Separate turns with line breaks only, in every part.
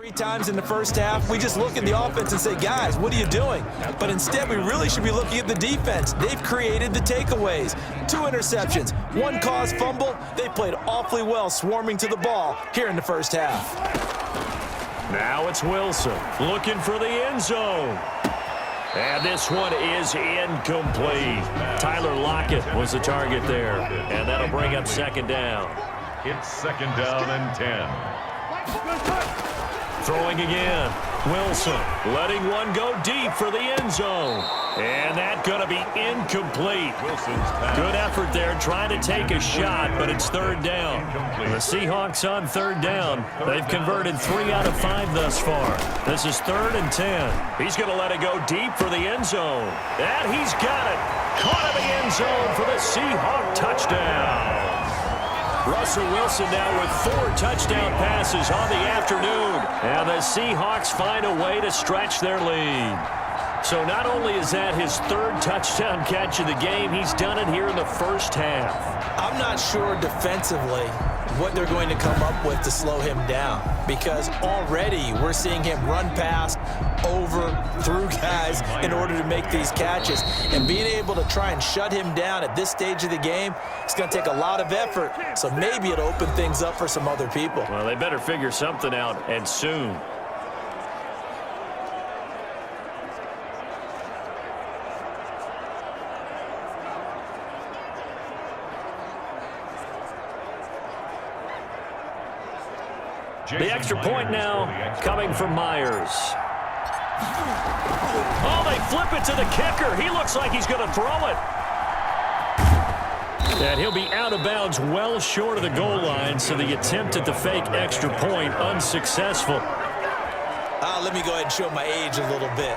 3 times in the first half, we just look at the offense and say, guys, what are you doing? But instead, we really should be looking at the defense. They've created the takeaways. 2 interceptions, 1 caused fumble. They played awfully well swarming to the ball here in the first half.
Now it's Wilson looking for the end zone. And this one is incomplete. Tyler Lockett was the target there. And that'll bring up second down.
It's second down and 10.
Throwing again. Wilson letting one go deep for the end zone. And that's going to be incomplete. Good effort there trying to take a shot, but it's third down. The Seahawks on third down. They've converted 3 out of 5 thus far. This is 3rd and 10. He's going to let it go deep for the end zone. And he's got it. Caught in the end zone for the Seahawk touchdown. Russell Wilson now with 4 touchdown passes on the afternoon. And the Seahawks find a way to stretch their lead. So not only is that his 3rd touchdown catch of the game, he's done it here in the first half.
I'm not sure defensively what they're going to come up with to slow him down, because already we're seeing him run past, over, through guys in order to make these catches. And being able to try and shut him down at this stage of the game, it's going to take a lot of effort. So maybe it'll open things up for some other people.
Well, they better figure something out, and soon. The extra point now coming from Myers. Oh, they flip it to the kicker. He looks like he's going to throw it. And he'll be out of bounds well short of the goal line, so the attempt at the fake extra point unsuccessful.
Let me go ahead and show my age a little bit.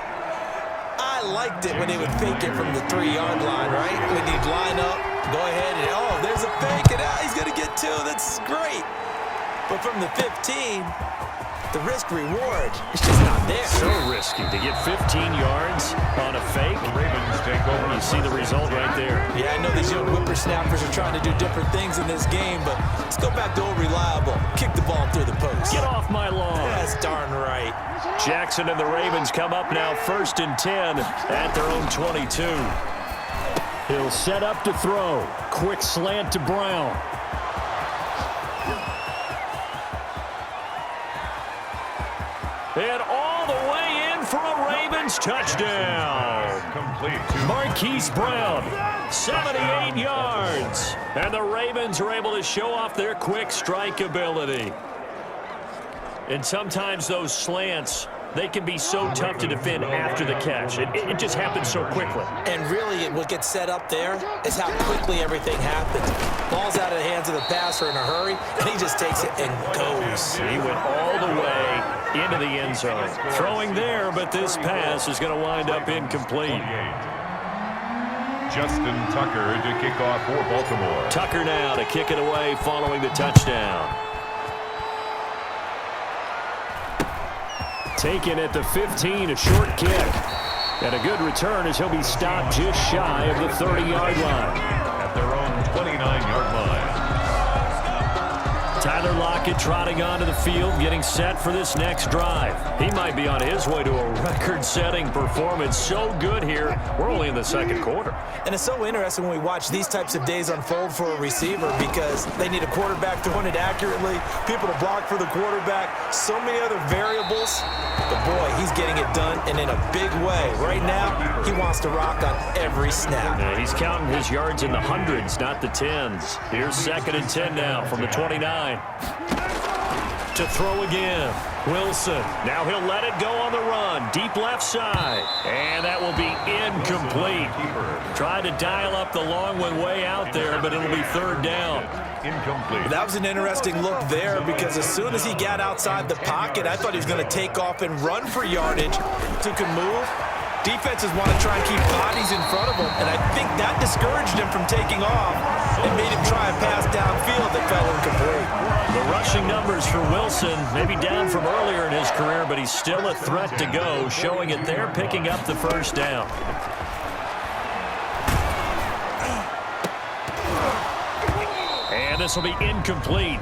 I liked it when they would fake it from the 3-yard line, right? When they'd line up, go ahead and, oh, there's a fake, and he's going to get 2. That's great. But from the 15, the risk-reward is just not there.
So risky to get 15 yards on a fake.
The Ravens take over.
You see the result right there.
Yeah, I know these young whippersnappers are trying to do different things in this game, but let's go back to old reliable. Kick the ball through the post.
Get off my lawn.
That's darn right.
Jackson and the Ravens come up now 1st and 10 at their own 22. He'll set up to throw. Quick slant to Brown. And all the way in for a Ravens touchdown.
Complete.
Marquise Brown, 78 yards. And the Ravens are able to show off their quick strike ability. And sometimes those slants, they can be so tough to defend after the catch. It just happens so quickly.
And really, what gets set up there is how quickly everything happens. Ball's out of the hands of the passer in a hurry, and he just takes it and goes.
He went all the way into the end zone. Throwing there, but this pass is going to wind up incomplete.
Justin Tucker to kick off for Baltimore.
Tucker now to kick it away following the touchdown. Taken at the 15, a short kick. And a good return as he'll be stopped just shy of the 30-yard line.
At their own 29-yard line.
Tyler Lockett trotting onto the field, getting set for this next drive. He might be on his way to a record-setting performance. So good here. We're only in the 2nd quarter.
And it's so interesting when we watch these types of days unfold for a receiver, because they need a quarterback throwing it accurately, people to block for the quarterback, so many other variables. But, boy, he's getting it done, and in a big way. Right now, he wants to rock on every snap.
Yeah, he's counting his yards in the hundreds, not the tens. Here's 2nd and 10 now from the 29. To throw again. Wilson. Now he'll let it go on the run. Deep left side. And that will be incomplete. Tried to dial up the long one way out there, but it'll be 3rd down.
Incomplete.
That was an interesting look there, because as soon as he got outside the pocket, I thought he was going to take off and run for yardage. So he could move. Defenses want to try and keep bodies in front of him, and I think that discouraged him from taking off and made him try a pass downfield that fell incomplete.
The rushing numbers for Wilson, maybe down from earlier in his career, but he's still a threat to go, showing it there, picking up the 1st down. And this will be incomplete.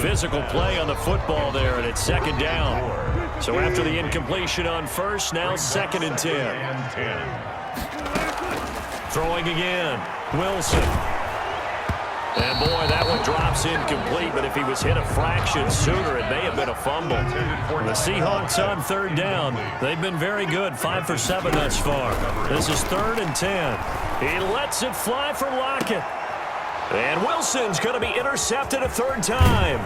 Physical play on the football there, and it's 2nd down. So after the incompletion on first, now 2nd and 10.
And 10.
Throwing again. Wilson. And boy, that one drops incomplete, but if he was hit a fraction sooner, it may have been a fumble. The Seahawks on 3rd down. They've been very good, 5 for 7 thus far. This is 3rd and 10. He lets it fly for Lockett. And Wilson's going to be intercepted a 3rd time.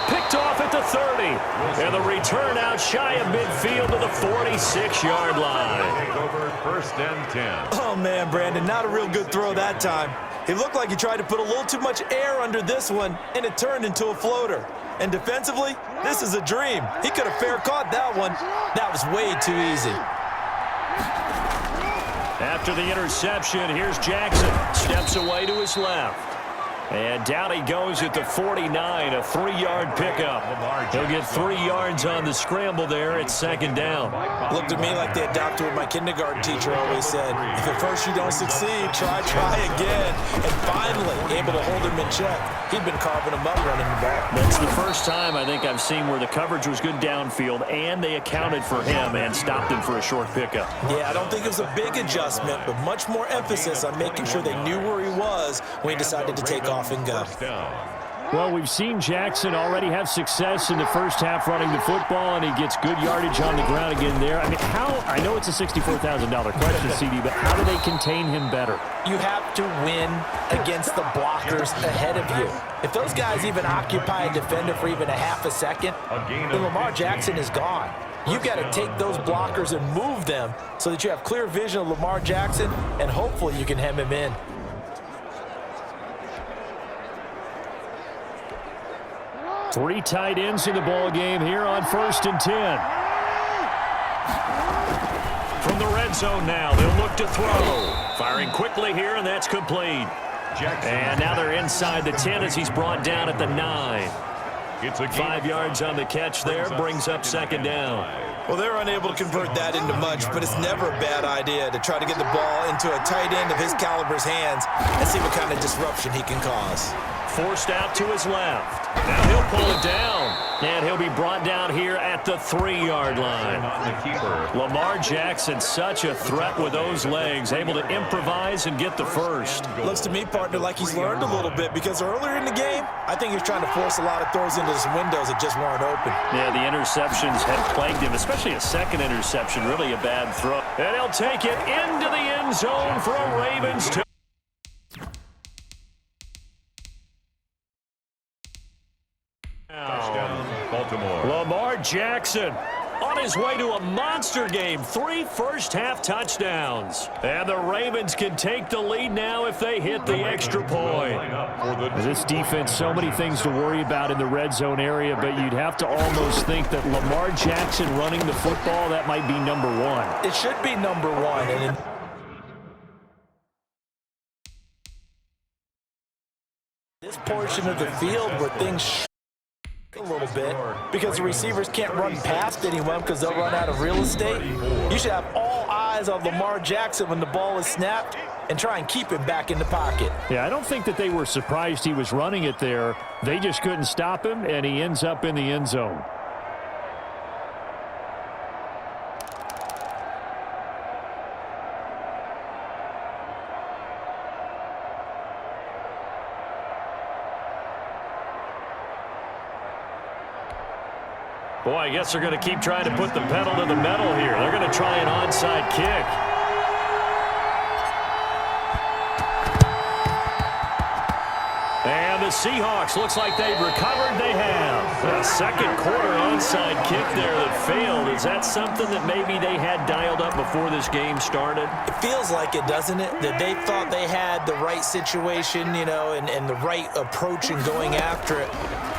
Picked off at the 30. And the return out shy of midfield to the 46-yard line.
Take over 1st and 10.
Oh, man, Brandon, not a real good throw that time. It looked like he tried to put a little too much air under this one, and it turned into a floater. And defensively, this is a dream. He could have fair caught that one. That was way too easy.
After the interception, here's Jackson. Steps away to his left. And down he goes at the 49, a 3-yard pickup. He'll get 3 yards on the scramble there at 2nd down.
Looked to me like they adopted what my kindergarten teacher always said. If at first you don't succeed, try again. And finally, able to hold him in check. He'd been carving him up running the ball.
That's the first time I think I've seen where the coverage was good downfield, and they accounted for him and stopped him for a short pickup.
Yeah, I don't think it was a big adjustment, but much more emphasis on making sure they knew where he was when he decided to take off and go.
Well, we've seen Jackson already have success in the first half running the football, and he gets good yardage on the ground again there. I mean, I know it's a $64,000 question, CD, but how do they contain him better?
You have to win against the blockers ahead of you. If those guys even occupy a defender for even a half a second, then Lamar Jackson is gone. You've got to take those blockers and move them so that you have clear vision of Lamar Jackson, and hopefully you can hem him in.
Three tight ends in the ball game here on 1st and 10. From the red zone now, they'll look to throw. Firing quickly here, and that's complete. And now they're inside the 10 as he's brought down at the 9.
It's a
5 yards on the catch there, brings up 2nd down.
Well, they're unable to convert that into much, but it's never a bad idea to try to get the ball into a tight end of his caliber's hands and see what kind of disruption he can cause.
Forced out to his left. Now he'll pull it down. And he'll be brought down here at the 3-yard line. Lamar Jackson, such a threat with those legs, able to improvise and get the first.
Looks to me, partner, like he's learned a little bit, because earlier in the game, I think he was trying to force a lot of throws into some windows that just weren't open.
Yeah, the interceptions have plagued him, especially a second interception, really a bad throw. And he'll take it into the end zone for a Ravens touchdown.
Baltimore.
Lamar Jackson on his way to a monster game. 3 first-half touchdowns. And the Ravens can take the lead now if they hit the extra point. This defense, so many things to worry about in the red zone area, but you'd have to almost think that Lamar Jackson running the football, that might be number one.
It should be number one. And in this portion of the field where things a little bit, because the receivers can't run past anyone because they'll run out of real estate. You should have all eyes on Lamar Jackson when the ball is snapped and try and keep him back in the pocket.
Yeah, I don't think that they were surprised he was running it there. They just couldn't stop him, and he ends up in the end zone. Boy, I guess they're going to keep trying to put the pedal to the metal here. They're going to try an onside kick. And the Seahawks, looks like they've recovered. They have. A second quarter onside kick there that failed. Is that something that maybe they had dialed up before this game started?
It feels like it, doesn't it? That they thought they had the right situation, you know, and the right approach in going after it.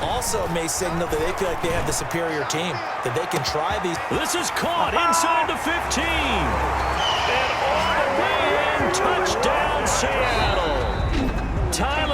Also may signal that they feel like they have the superior team, that they can try these.
This is caught inside the 15. And all the way in, touchdown Seattle. Tyler.